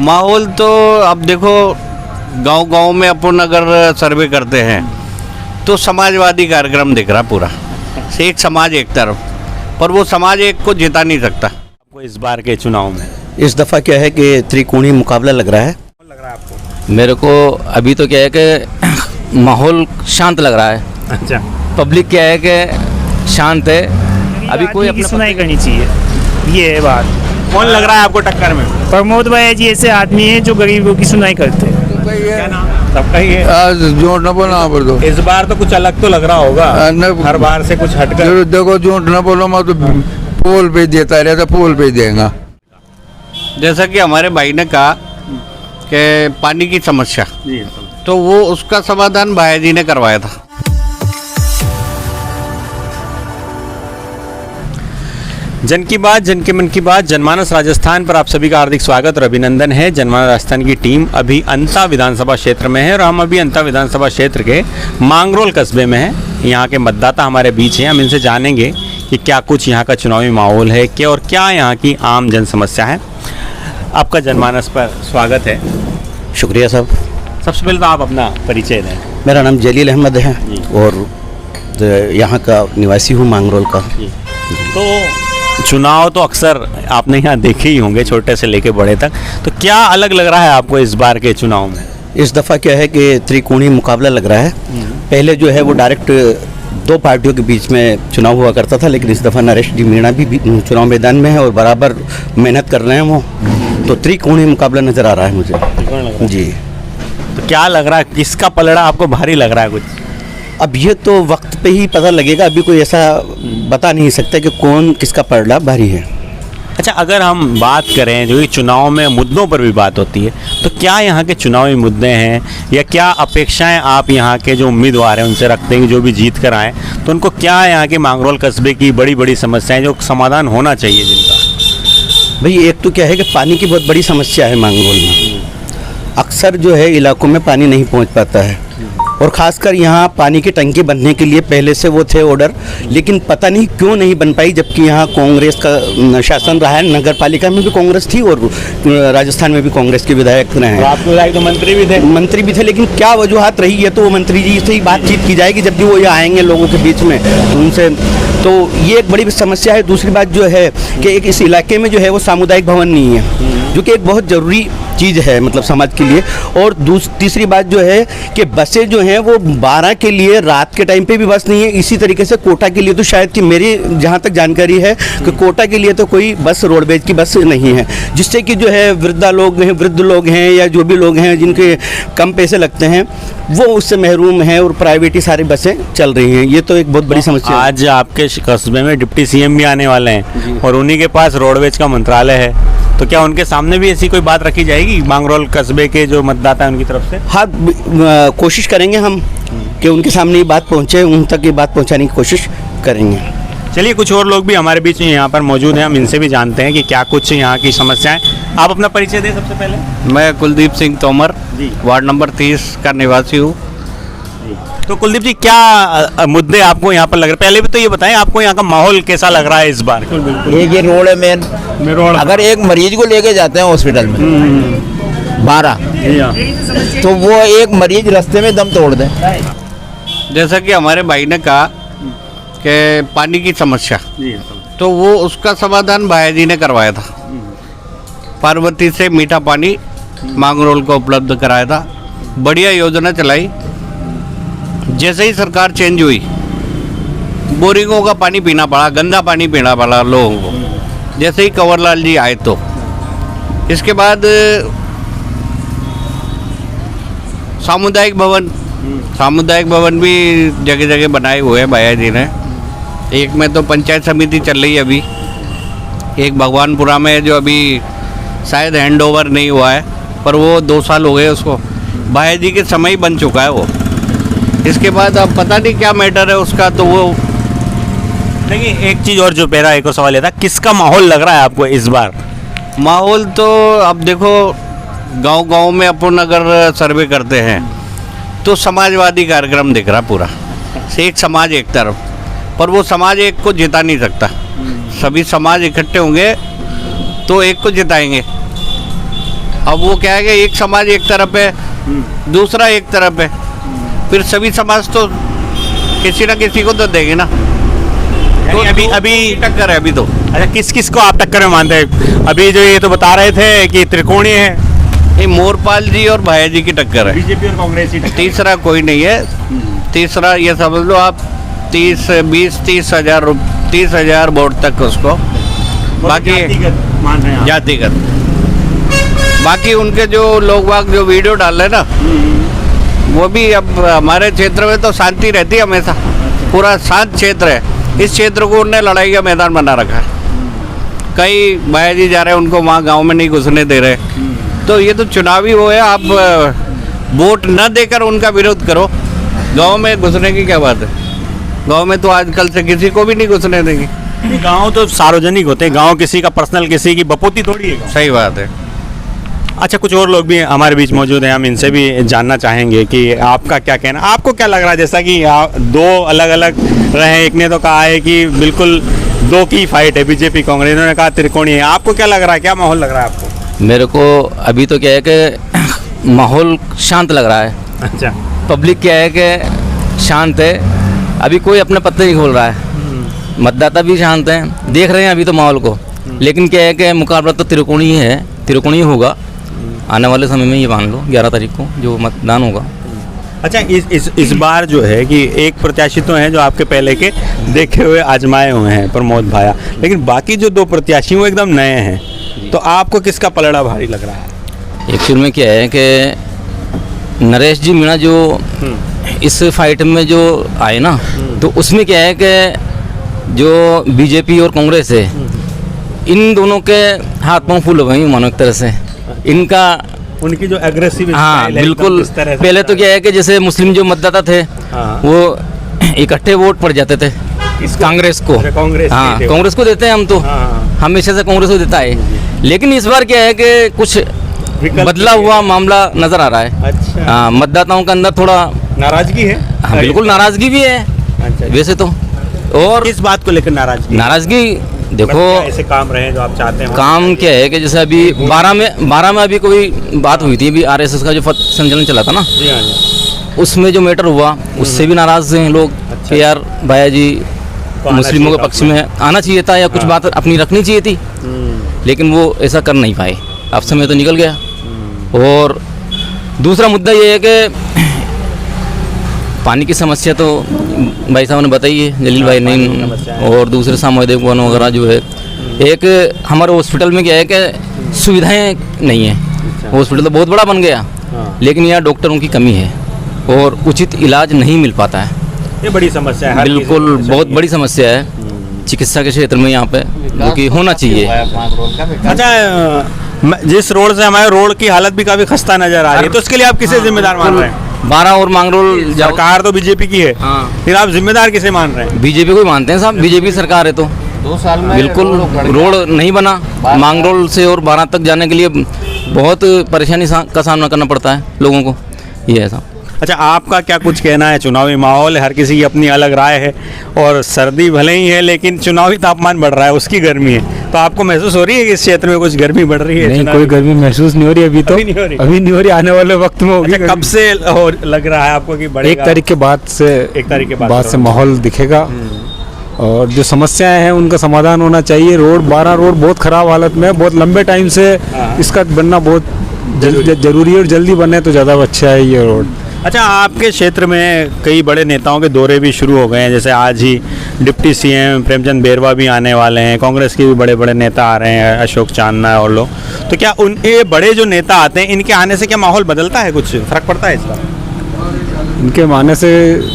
माहौल तो अब देखो, गांव-गांव में अपन अगर सर्वे करते हैं तो समाजवादी कार्यक्रम दिख रहा पूरा, एक समाज एक तरफ, पर वो समाज एक को जिता नहीं सकता। आपको इस बार के चुनाव में इस दफ़ा क्या है कि त्रिकोणीय मुकाबला लग रहा है। आपको? मेरे को अभी तो क्या है कि माहौल शांत लग रहा है। अच्छा, पब्लिक क्या है कि शांत है, अभी कोई अपनी अपना सुनाई करनी चाहिए, ये है बात। कौन लग रहा है आपको टक्कर में? प्रमोद भाई जी ऐसे आदमी हैं जो गरीबों की सुनाई करते हैं। क्या नाम? सबका ही है। झूठ न बोलना पर दो इस बार तो कुछ अलग तो लग रहा होगा, हर बार से कुछ हटकर। देखो, झूठ न बोलो, मैं तो पोल पे देता रहता, पोल पे देगा। जैसा कि हमारे भाई ने कहा कि पानी की समस्या, तो वो उसका समाधान भाई जी ने करवाया था। जन की बात, जन के मन की बात, जनमानस राजस्थान पर आप सभी का हार्दिक स्वागत और अभिनंदन है। जनमानस राजस्थान की टीम अभी अंता विधानसभा क्षेत्र में है और हम अभी अंता विधानसभा क्षेत्र के मांगरोल कस्बे में हैं। यहाँ के मतदाता हमारे बीच हैं, हम इनसे जानेंगे कि क्या कुछ यहाँ का चुनावी माहौल है क्या और क्या यहाँ की आम जन समस्या है। आपका जनमानस पर स्वागत है। शुक्रिया साहब। सबसे पहले तो आप अपना परिचय दें। मेरा नाम जलील अहमद है और यहाँ का निवासी हूँ, मांगरोल का। तो चुनाव तो अक्सर आपने यहाँ देखे ही होंगे, छोटे से लेके बड़े तक, तो क्या अलग लग रहा है आपको इस बार के चुनाव में? इस दफ़ा क्या है कि त्रिकोणीय मुकाबला लग रहा है। पहले जो है वो डायरेक्ट दो पार्टियों के बीच में चुनाव हुआ करता था, लेकिन इस दफ़ा नरेश जी मीणा भी चुनाव मैदान में है और बराबर मेहनत कर रहे हैं वो, तो त्रिकोणीय मुकाबला नज़र आ रहा है मुझे जी। तो क्या लग रहा है, किसका पलड़ा आपको भारी लग रहा है कुछ? अब ये तो वक्त पे ही पता लगेगा, अभी कोई ऐसा बता नहीं सकता कि कौन किसका पलड़ा भारी है। अच्छा, अगर हम बात करें जो ये चुनाव में मुद्दों पर भी बात होती है, तो क्या यहाँ के चुनावी मुद्दे हैं या क्या अपेक्षाएं आप यहाँ के जो उम्मीदवार हैं उनसे रखते हैं, जो भी जीत कर आएँ, तो उनको क्या यहाँ के मांगरोल कस्बे की बड़ी बड़ी समस्याएं जो समाधान होना चाहिए जिनका? भाई एक तो क्या है कि पानी की बहुत बड़ी समस्या है मांगरोल में। अक्सर जो है इलाकों में पानी नहीं पहुँच पाता है और ख़ासकर यहाँ पानी की टंकी बनने के लिए पहले से वो थे ऑर्डर, लेकिन पता नहीं क्यों नहीं बन पाई, जबकि यहाँ कांग्रेस का शासन रहा है। नगर पालिका में भी कांग्रेस थी और राजस्थान में भी कांग्रेस के विधायक रहे हैं। आपके विधायक तो मंत्री भी थे, लेकिन क्या वजूहत रही है तो वो मंत्री जी से ही बातचीत की जाएगी जब भी वो यहाँ आएंगे लोगों के बीच में उनसे, तो ये एक बड़ी समस्या है। दूसरी बात जो है कि एक इस इलाके में जो है वो सामुदायिक भवन नहीं है, जो कि एक बहुत ज़रूरी चीज़ है मतलब समाज के लिए। और तीसरी बात जो है कि बसें जो हैं वो 12 के लिए रात के टाइम पे भी बस नहीं है। इसी तरीके से कोटा के लिए तो शायद कि मेरी जहाँ तक जानकारी है कि कोटा के लिए तो कोई बस रोडवेज की बस नहीं है, जिससे कि जो है वृद्ध लोग हैं या जो भी लोग हैं जिनके कम पैसे लगते हैं वो उससे महरूम हैं और प्राइवेट ही सारी बसें चल रही हैं। ये तो एक बहुत बड़ी समस्या है। आज आपके कस्बे में डिप्टी सीएम भी आने वाले हैं और उन्हीं के पास रोडवेज का मंत्रालय है, तो क्या उनके सामने भी ऐसी कोई बात रखी जाएगी मांगरोल कस्बे के जो मतदाता हैं उनकी तरफ से? हाँ, कोशिश करेंगे हम कि उनके सामने ये बात पहुँचे, उन तक ये बात पहुँचाने की कोशिश करेंगे। चलिए, कुछ और लोग भी हमारे बीच में यहाँ पर मौजूद हैं, हम इनसे भी जानते हैं कि क्या कुछ यहाँ की समस्याएं। आप अपना परिचय दें सबसे पहले। मैं कुलदीप सिंह तोमर, वार्ड नंबर 30 का निवासी हूँ। तो कुलदीप जी, क्या मुद्दे आपको यहाँ पर लग रहे हैं? पहले भी तो ये बताएं, आपको यहाँ का माहौल कैसा लग रहा है इस बार? एक ये रोड है मेन रोड, अगर एक मरीज को लेके जाते हैं हॉस्पिटल में 12, तो वो एक मरीज रास्ते में दम तोड़ दे। जैसा कि हमारे भाई ने कहा कि पानी की समस्या, तो वो उसका समाधान भाई जी ने करवाया था। पार्वती से मीठा पानी मांगरोल को उपलब्ध कराया था, बढ़िया योजना चलाई। जैसे ही सरकार चेंज हुई, बोरिंगों का पानी पीना पड़ा, गंदा पानी पीना पड़ा लोगों को। जैसे ही कंवरलाल जी आए तो इसके बाद सामुदायिक भवन भी जगह जगह बनाए हुए हैं भैया जी ने। एक में तो पंचायत समिति चल रही है अभी, एक भगवानपुरा में है जो अभी शायद हैंड ओवर नहीं हुआ है, पर वो 2 साल हो गए उसको, भैया जी के समय ही बन चुका है वो। इसके बाद अब पता नहीं क्या मैटर है उसका, तो वो देखिए, एक चीज़ और जो मेरा एक और सवाल ये था, किसका माहौल लग रहा है आपको इस बार? माहौल तो अब देखो, गांव-गांव में अपन अगर सर्वे करते हैं तो समाजवादी कार्यक्रम दिख रहा पूरा, एक समाज एक तरफ, पर वो समाज एक को जिता नहीं सकता। सभी समाज इकट्ठे होंगे तो एक को जिताएंगे। अब वो क्या है कि एक समाज एक तरफ है, दूसरा एक तरफ है, फिर सभी समाज तो किसी ना किसी को तो देंगे ना। तो अभी टक्कर है अभी तो। अच्छा, किस किस को आप टक्कर में मानते हैं? अभी जो ये तो बता रहे थे कि त्रिकोणीय है, ये मोरपाल जी और भाया जी की टक्कर है, बीजेपी और कांग्रेस की टक्कर। तीसरा कोई नहीं है। तीसरा ये समझ लो आप 30 हजार वोट तक उसको, बाकी जातिगत मान रहे हैं आप। जातिगत। बाकी उनके जो लोग बाग जो वीडियो डाल रहे ना, वो भी अब हमारे क्षेत्र में तो शांति रहती है हमेशा, पूरा शांत क्षेत्र है। इस क्षेत्र को उन्होंने लड़ाई का मैदान बना रखा है। कई भाया जी जा रहे हैं, उनको वहाँ गांव में नहीं घुसने दे रहे। तो ये तो चुनावी वो है, आप वोट न देकर उनका विरोध करो। गांव में घुसने की क्या बात है? गांव में तो आजकल से किसी को भी नहीं घुसने देंगे। गांव तो सार्वजनिक होते हैं, गांव किसी का पर्सनल, किसी की बपोती थोड़ी है गाँव। सही बात है। अच्छा, कुछ और लोग भी हमारे बीच मौजूद हैं, हम इनसे भी जानना चाहेंगे कि आपका क्या कहना, आपको क्या लग रहा है? जैसा कि दो अलग अलग रहे, एक ने तो कहा है कि बिल्कुल दो की फाइट है, बीजेपी कांग्रेस, इन्होंने कहा त्रिकोणीय है। आपको क्या लग रहा है, क्या माहौल लग रहा है आपको? मेरे को अभी तो क्या है कि माहौल शांत लग रहा है। अच्छा, पब्लिक क्या है कि शांत है, अभी कोई अपने पत्ते नहीं खोल रहा है। मतदाता भी शांत हैं, देख रहे हैं अभी तो माहौल को। लेकिन क्या है कि मुकाबला तो त्रिकोणीय है, त्रिकोणीय होगा आने वाले समय में। ये मान लो 11 तारीख को जो मतदान होगा। अच्छा, इस बार जो है कि एक प्रत्याशी तो हैं जो आपके पहले के देखे हुए आजमाए हुए हैं, प्रमोद भाया, लेकिन बाकी जो दो प्रत्याशी वो एकदम नए हैं। तो आपको किसका पलड़ा भारी लग रहा है? एक्चुअल में क्या है कि नरेश जी मीणा जो इस फाइट में जो आए ना, तो उसमें क्या है कि जो बीजेपी और कांग्रेस है, इन दोनों के हाथ पांव फूल हो गए मानो एक तरह से। इनका उनकी जो एग्रेसिव हाँ स्टाइल है, बिल्कुल। एकदम इस तरह से पहले तो क्या है कि जैसे मुस्लिम जो मतदाता थे, हाँ। वो इकट्ठे वोट पड़ जाते थे कांग्रेस को। अच्छा, कांग्रेस हाँ, के थे। कांग्रेस को देते हैं हम तो, हाँ। हमेशा से कांग्रेस को देता है। लेकिन इस बार क्या है कि कुछ विकल्प बदला हुआ मामला नजर आ रहा है। अच्छा, हाँ, मतदाताओं के अंदर थोड़ा नाराजगी है? हाँ, बिल्कुल नाराजगी भी है अच्छा, वैसे तो। और किस बात को लेकर नाराजगी? नाराजगी देखो, क्या ऐसे काम रहे जो आप चाहते हैं? काम क्या है कि जैसे अभी 12 में अभी कोई बात हुई थी, अभी आरएसएस का जो संचलन चला था ना, जी हाँ जी। उसमें जो मैटर हुआ उससे भी नाराज हैं लोग कि यार भाया जी आना मुस्लिमों चाहिए के था पक्ष में आना चाहिए था, या कुछ बात अपनी रखनी चाहिए थी, लेकिन वो ऐसा कर नहीं पाए। अब समय तो निकल गया। और दूसरा मुद्दा ये है कि पानी की समस्या तो भाई साहब ने बताई है, जलील भाई ने, और दूसरे सामुदायिक वन वगैरह जो है। एक हमारे हॉस्पिटल में क्या है कि सुविधाएं नहीं है। हॉस्पिटल तो बहुत बड़ा बन गया, लेकिन यहाँ डॉक्टरों की कमी है और उचित इलाज नहीं मिल पाता है। ये बड़ी समस्या है, हर किसी बिल्कुल को समस्या बहुत है। बड़ी समस्या है चिकित्सा के क्षेत्र में यहाँ पे, जो कि होना चाहिए। अच्छा, जिस रोड से हमारे रोड की हालत भी काफी खस्ता नजर आ रही है, तो उसके लिए आप किसे जिम्मेदार मान रहे हैं? 12 और मांगरोल सरकार तो बीजेपी की है, हाँ, फिर आप जिम्मेदार किसे मान रहे हैं? बीजेपी को ही मानते हैं साहब, बीजेपी सरकार है तो 2 साल में बिल्कुल रोड नहीं बना। मांगरोल से और 12 तक जाने के लिए बहुत परेशानी का सामना करना पड़ता है लोगों को, ये है साहब। अच्छा, आपका क्या कुछ कहना है? चुनावी माहौल है, हर किसी की अपनी अलग राय है, और सर्दी भले ही है लेकिन चुनावी तापमान बढ़ रहा है, उसकी गर्मी है, तो आपको महसूस हो रही है कि इस क्षेत्र में कुछ गर्मी बढ़ रही है? नहीं, चुनावी? कोई गर्मी महसूस नहीं हो रही अभी तो। अभी नहीं हो रही? अभी नहीं हो रही, आने वाले वक्त में होगी। अच्छा, कब से लग रहा है आपको कि बढ़ेगा? 1 तारीख के बाद से, 1 तारीख के बाद से माहौल दिखेगा। और जो समस्याएं हैं उनका समाधान होना चाहिए। रोड 12 रोड बहुत खराब हालत में है, बहुत लंबे टाइम से इसका बनना बहुत जरूरी है, और जल्दी बने तो ज़्यादा अच्छा है ये रोड। अच्छा, आपके क्षेत्र में कई बड़े नेताओं के दौरे भी शुरू हो गए हैं, जैसे आज ही डिप्टी सीएम प्रेमचंद बेरवा भी आने वाले हैं, कांग्रेस के भी बड़े बड़े नेता आ रहे हैं, अशोक चांदना और लोग। तो क्या ये बड़े जो नेता आते हैं, इनके आने से क्या माहौल बदलता है, कुछ फर्क पड़ता है इसका? इनके आने से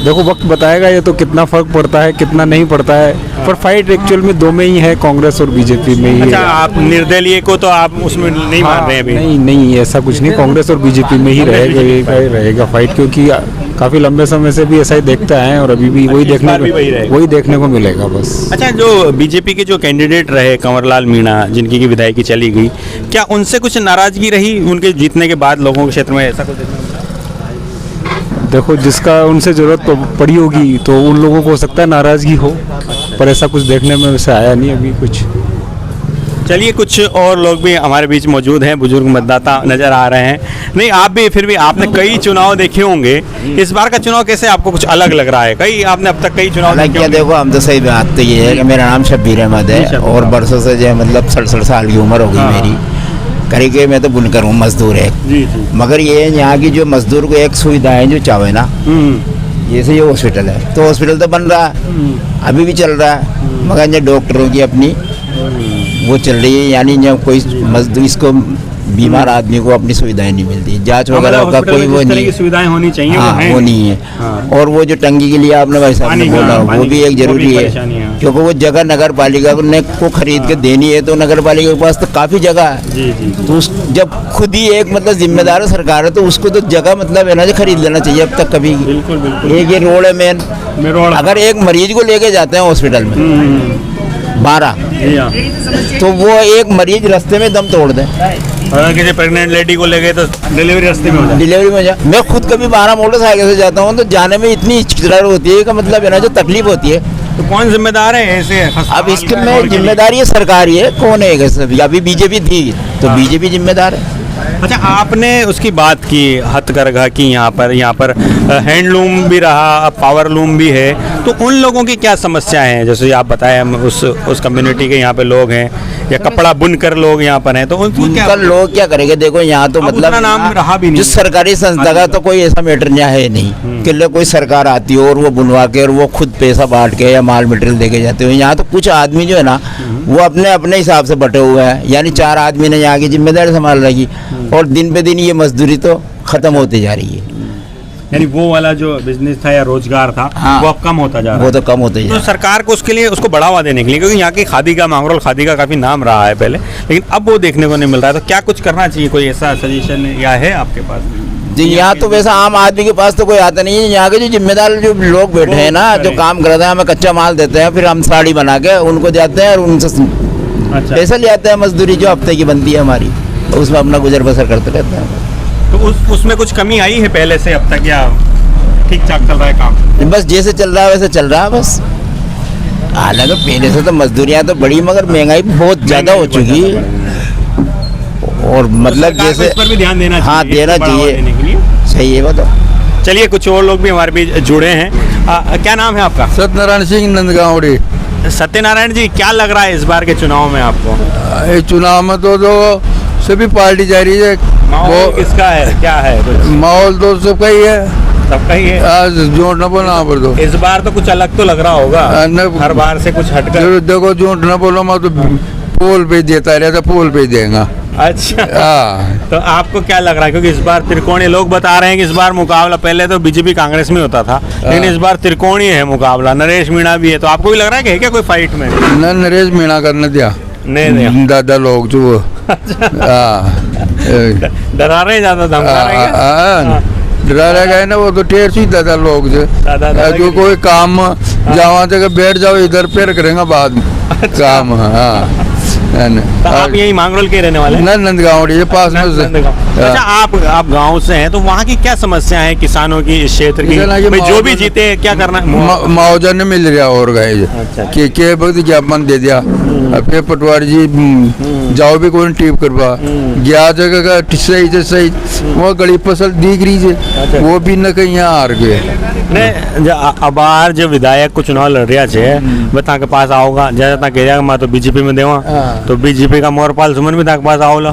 देखो वक्त बताएगा ये तो, कितना फर्क पड़ता है कितना नहीं पड़ता है। पर फाइट एक्चुअल में दो में ही है, कांग्रेस और बीजेपी में ही। अच्छा, आप निर्दलीय को तो आप उसमें नहीं मान रहे हैं अभी? नहीं, ऐसा कुछ नहीं, कांग्रेस और बीजेपी में ही रहेगा फाइट, क्योंकि काफी लंबे समय से भी ऐसा ही देखता है, और अभी भी वही देखने को मिलेगा बस। अच्छा, जो बीजेपी के जो कैंडिडेट रहे कंवरलाल मीणा, जिनकी की विधायकी चली गई, क्या उनसे कुछ नाराजगी रही उनके जीतने के बाद लोगों के क्षेत्र में? ऐसा कुछ देखो, जिसका उनसे जरूरत पड़ी होगी तो उन लोगों को हो सकता है नाराजगी हो, पर ऐसा कुछ देखने में वैसे आया नहीं अभी कुछ। चलिए कुछ और लोग भी हमारे बीच मौजूद हैं, बुजुर्ग मतदाता नजर आ रहे हैं। नहीं, आप भी फिर भी आपने कई चुनाव देखे होंगे, इस बार का चुनाव कैसे आपको कुछ अलग लग रहा है? कई आपने अब तक कई चुनाव देखे क्या होंगे। देखो, हम तो सही बात तो ये है कि मेरा नाम शब्बीर अहमद है और बरसों से जो है मतलब 67 साल की उम्र हो गई मेरी। करीब मैं तो बुनकर हूँ, मजदूर है। मगर ये यहाँ की जो मजदूर को एक सुविधा है जो चाहे ना, जैसे ये हॉस्पिटल है तो हॉस्पिटल तो बन रहा है, अभी भी चल रहा है, मगर ये डॉक्टरों की अपनी वो चल रही है, यानी जब कोई मजदूर इसको बीमार आदमी को अपनी सुविधाएं नहीं मिलती, जांच वगैरह का कोई वो नहीं, सुविधाएं होनी चाहिए। हाँ, वो नहीं है। और वो जो टंकी के लिए आपने भाई साहब ने बोला, वो भी एक जरूरी है, क्योंकि वो जगह नगर पालिका को खरीद के देनी है, तो नगर पालिका के पास तो काफी जगह है। तो जब खुद ही एक मतलब जिम्मेदार सरकार है तो उसको तो जगह मतलब है ना जो खरीद लेना चाहिए। अब तक कभी एक ये रोड है मेन, अगर एक मरीज को लेके जाते हैं हॉस्पिटल में 12, तो वो एक मरीज रास्ते में दम तोड़ दे। अगर किसी प्रेग्नेंट लेडी को ले गए तो डिलीवरी रास्ते में हो जाए। डिलीवरी में जा, मैं खुद कभी 12 मोटरसाइकिल से जाता हूँ तो जाने में इतनी हिचकिचाहट होती है कि मतलब है ना जो तकलीफ होती है। तो कौन जिम्मेदार है ऐसे? अब इसके में जिम्मेदारी है सरकार ही है, कौन है? अभी बीजेपी थी तो बीजेपी जिम्मेदार है। अच्छा, आपने उसकी बात की हथकरघा की, यहाँ पर हैंडलूम भी रहा, पावर लूम भी है, तो उन लोगों की क्या समस्याएं हैं? जैसे आप बताएं, हम उस कम्युनिटी के यहाँ पे लोग हैं या कपड़ा बुनकर लोग यहाँ पर हैं, तो उनको क्या लोग क्या करेंगे? देखो यहाँ तो मतलब नाम रहा भी नहीं, जिस सरकारी संस्था का तो कोई ऐसा मैटर नहीं है नहीं कि कोई सरकार आती हो और वो बुनवा के और वो खुद पैसा बांट के या माल मटेरियल देके जाते हो। यहाँ तो कुछ आदमी जो है ना वो अपने अपने हिसाब से बटे हुए हैं, यानी 4 आदमी ने यहाँ की जिम्मेदारी संभाल रही और दिन पे दिन ये मजदूरी तो खत्म होती जा रही है। यानी वो वाला जो बिजनेस था या रोजगार था, हाँ, वो अब कम होता जा रहा है। वो तो कम होता जा रहा है। तो सरकार को उसके लिए उसको बढ़ावा देने के लिए, क्योंकि यहाँ की खादी का, मांगरोल खादी का काफी नाम रहा है पहले, लेकिन अब वो देखने को नहीं मिल रहा है, तो क्या कुछ करना चाहिए? कोई ऐसा सजेशन या है आपके पास? जी, यहाँ तो वैसा आम आदमी के पास तो कोई आता नहीं है। यहाँ के जो जिम्मेदार जो लोग बैठे हैं ना, जो काम करते हैं, हमें कच्चा माल देते हैं, फिर हम साड़ी बना के उनको जाते हैं और उनसे पैसा ले आते हैं, मजदूरी जो हफ्ते की बनती है हमारी, तो उसमें अपना गुजर बसर करते रहते हैं। तो उसमें कुछ कमी आई है पहले से अब तक, या ठीक ठाक चल रहा है काम? बस जैसे चल रहा है वैसे चल रहा है बस। हालांकि पहले से तो मजदूरियाँ तो बड़ी, मगर महंगाई बहुत ज्यादा हो चुकी है और मतलब तो जैसे इस पर भी ध्यान देना चाहिए। हाँ, देना चाहिए, सही है वो तो। चलिए कुछ और लोग भी हमारे बीच जुड़े हैं। क्या नाम है आपका? सत्यनारायण सिंह नंदगांवड़ी। सत्यनारायण जी, क्या लग रहा है इस बार के चुनाव में आपको? इस चुनाव में तो सभी पार्टी जा रही है। माहौल किसका है, क्या है? माहौल तो सबका ही है, सबका ही है। झूठ न बोलना पर तो इस बार तो कुछ अलग तो लग रहा होगा, हर बार से कुछ हटकर। देखो, झूठ न बोलो, मैं तो पोल पे देता रहता, पोल पे देगा। अच्छा, तो आपको क्या लग रहा है? क्योंकि इस बार त्रिकोणीय, लोग बता रहे हैं कि इस बार मुकाबला, पहले तो बीजेपी कांग्रेस में होता था, लेकिन इस बार त्रिकोणीय है मुकाबला, नरेश मीणा भी है, तो आपको भी लग रहा है कि है क्या कोई फाइट में? न नरेश मीणा करने दिया, नहीं दादा लोग जो वो डरा रहे, ज्यादा धमका रहे हैं। डरा रहे ना, वो तो ठेर सी दादा लोग जो कोई काम जहाँ जगह बैठ जाओ, इधर पैर करेंगे बाद में काम। हाँ, तो आप यही मांगरोल के रहने वाले हैं? नंदगांव ये पास में से। अच्छा, आप गांव से हैं, तो वहाँ की क्या समस्या है किसानों की, इस क्षेत्र की? भाई जो भी जीते क्या करना है? मुआवजा नहीं मिल रहा और गए के वक्त ज्ञापन दे दिया, फिर पटवारी जी जाओ भी कोई टीप करवा गया, जगह का सही से सही वो गली फसल दिख रही है, वो भी न कहीं यहाँ हार गए। अबार जो विधायक को चुनाव लड़ रहा है, बता के पास आओगा, जैसा कह रहा मैं तो बीजेपी में देवा, तो बीजेपी का मोरपाल सुमन भी ताके पास आओला,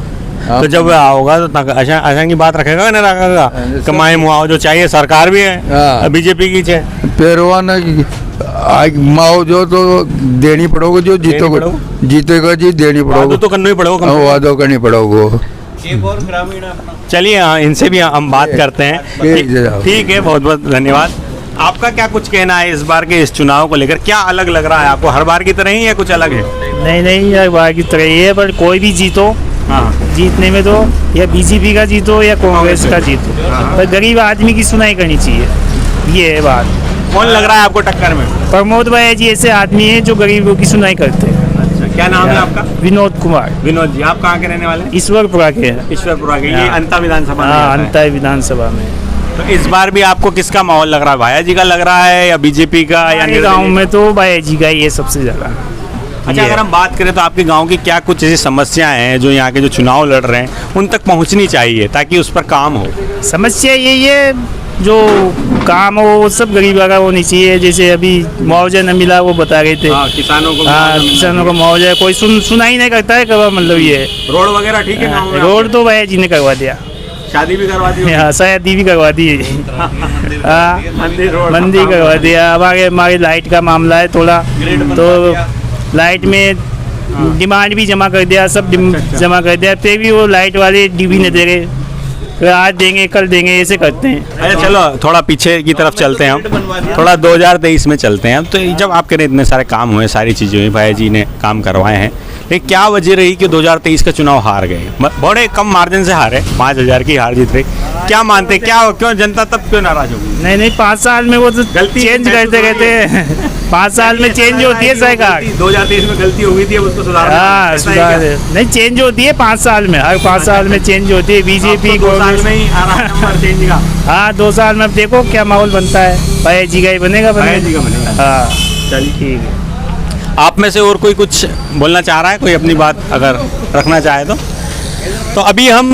तो जब आओगा तो अच्छा की बात रखेगा ना, रखेगा कमाई मुआवजा जो चाहिए, सरकार भी है बीजेपी की है, पेरवा न मुआवजा तो देनी पड़ोगे, जो जीतेगा जी देनी पड़ोगे, तो करना ही पड़ोगा, वादा करनी पड़ोगे। चलिए इनसे भी हम बात करते हैं। ठीक है, बहुत बहुत धन्यवाद। आपका क्या कुछ कहना है इस बार के इस चुनाव को लेकर? क्या अलग लग रहा है आपको? हर बार की तरह ही या कुछ अलग है? नहीं, हर बार की तरह ही है, पर कोई भी जीतो, जीतने में तो या बीजेपी का जीतो या कांग्रेस का जीतो, पर गरीब आदमी की सुनाई करनी चाहिए, ये है बात। कौन लग रहा है आपको टक्कर में? प्रमोद भाई जी ऐसे आदमी हैं जो गरीबों की सुनाई करते हैं। क्या नाम है आपका? विनोद कुमार। विनोद जी, आप कहाँ के रहने वाले हैं? ईश्वरपुरा के हैं। ईश्वरपुरा के, ये अंता विधानसभा? हाँ, अंता विधानसभा में। तो इस बार भी आपको किसका माहौल लग रहा है? भाया जी का लग रहा है या बीजेपी का? या गाँव में तो भाया जी का ही है सबसे ज्यादा। अच्छा, अगर हम बात करें तो आपके गांव की क्या कुछ ऐसी समस्याएं हैं जो यहाँ के जो चुनाव लड़ रहे हैं उन तक पहुँचनी चाहिए ताकि उस पर काम हो? समस्या यही है, जो काम हो वो सब गरीबा का होनी चाहिए। जैसे अभी मुआवजा न मिला वो बता रहे थे। किसानों को हाँ, किसानों का मुआवजा कोई सुना ही नहीं करता है। कब मतलब ये रोड वगैरह ठीक है गाँव में? रोड तो भैया जी ने करवा दिया, शादी भी करवा दी, हाँ शादी भी करवा दी, हाँ मंदिर करवा दिया। अब आगे हमारे लाइट का मामला है थोड़ा, तो लाइट में डिमांड भी जमा कर दिया, सब जमा कर दिया, फिर भी वो लाइट वाले डी नहीं दे रहे। आज देंगे कल देंगे ऐसे करते हैं। अच्छा चलो थोड़ा पीछे की तरफ चलते हैं हम, थोड़ा 2023 में चलते हैं। तो जब आपके इतने सारे काम हुए, सारी चीज़ें हुई, भाई जी ने काम करवाए हैं, लेकिन क्या वजह रही कि 2023 का चुनाव हार गए? बड़े कम मार्जिन से हारे, 5000 की हार जीत रही। क्या मानते, क्या क्यों जनता तब क्यों नाराज हो गई? नहीं 5 साल में वो तो गलती चेंज करते रहते हैं। 5 साल में चेंज होती है सरकार। 2023 में गलती हो गई थी, अब उसको सुधारना। हाँ सुधार नहीं, चेंज होती है 5 साल में, हर 5 साल में चेंज होती है। बीजेपी 2 साल में ही आ रहा है नंबर चेंज का। हाँ 2 साल में अब देखो क्या माहौल बनता है। भाई जी का ही बनेगा। हाँ चलिए ठीक है। आप में से और कोई कुछ बोलना चाह रहा है, कोई अपनी बात अगर रखना चाहे तो अभी हम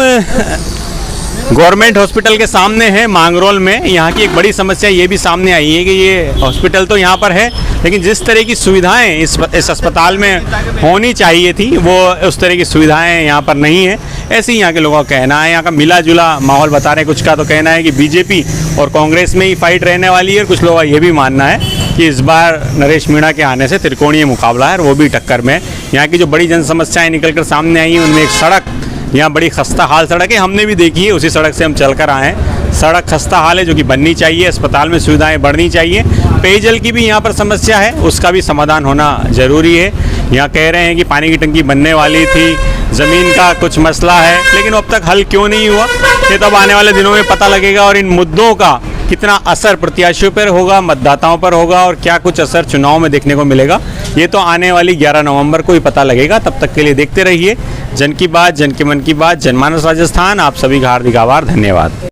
गवर्नमेंट हॉस्पिटल के सामने हैं मांगरोल में। यहाँ की एक बड़ी समस्या ये भी सामने आई है कि ये हॉस्पिटल तो यहाँ पर है, लेकिन जिस तरह की सुविधाएं इस अस्पताल में होनी चाहिए थी वो उस तरह की सुविधाएं यहाँ पर नहीं है, ऐसे ही यहाँ के लोगों का कहना है। यहाँ का मिला जुला माहौल बता रहे हैं। कुछ का तो कहना है कि बीजेपी और कांग्रेस में ही फाइट रहने वाली है, और कुछ लोगों का ये भी मानना है कि इस बार नरेश मीणा के आने से त्रिकोणीय मुकाबला है और वो भी टक्कर में। यहाँ की जो बड़ी जन समस्याएँ निकल कर सामने आई हैं उनमें एक सड़क, यहाँ बड़ी खस्ता हाल सड़क है, हमने भी देखी है, उसी सड़क से हम चल कर आए हैं। सड़क खस्ता हाल है जो कि बननी चाहिए, अस्पताल में सुविधाएं बढ़नी चाहिए। पेयजल की भी यहाँ पर समस्या है, उसका भी समाधान होना ज़रूरी है। यहाँ कह रहे हैं कि पानी की टंकी बनने वाली थी, ज़मीन का कुछ मसला है, लेकिन अब तक हल क्यों नहीं हुआ ये तो अब आने वाले दिनों में पता लगेगा। और इन मुद्दों का कितना असर प्रत्याशियों पर होगा, मतदाताओं पर होगा, और क्या कुछ असर चुनाव में देखने को मिलेगा, ये तो आने वाली 11 नवंबर को ही पता लगेगा। तब तक के लिए देखते रहिए जन की बात, जन के मन की बात, जनमानस राजस्थान। आप सभी का हार्दिक आभार, धन्यवाद।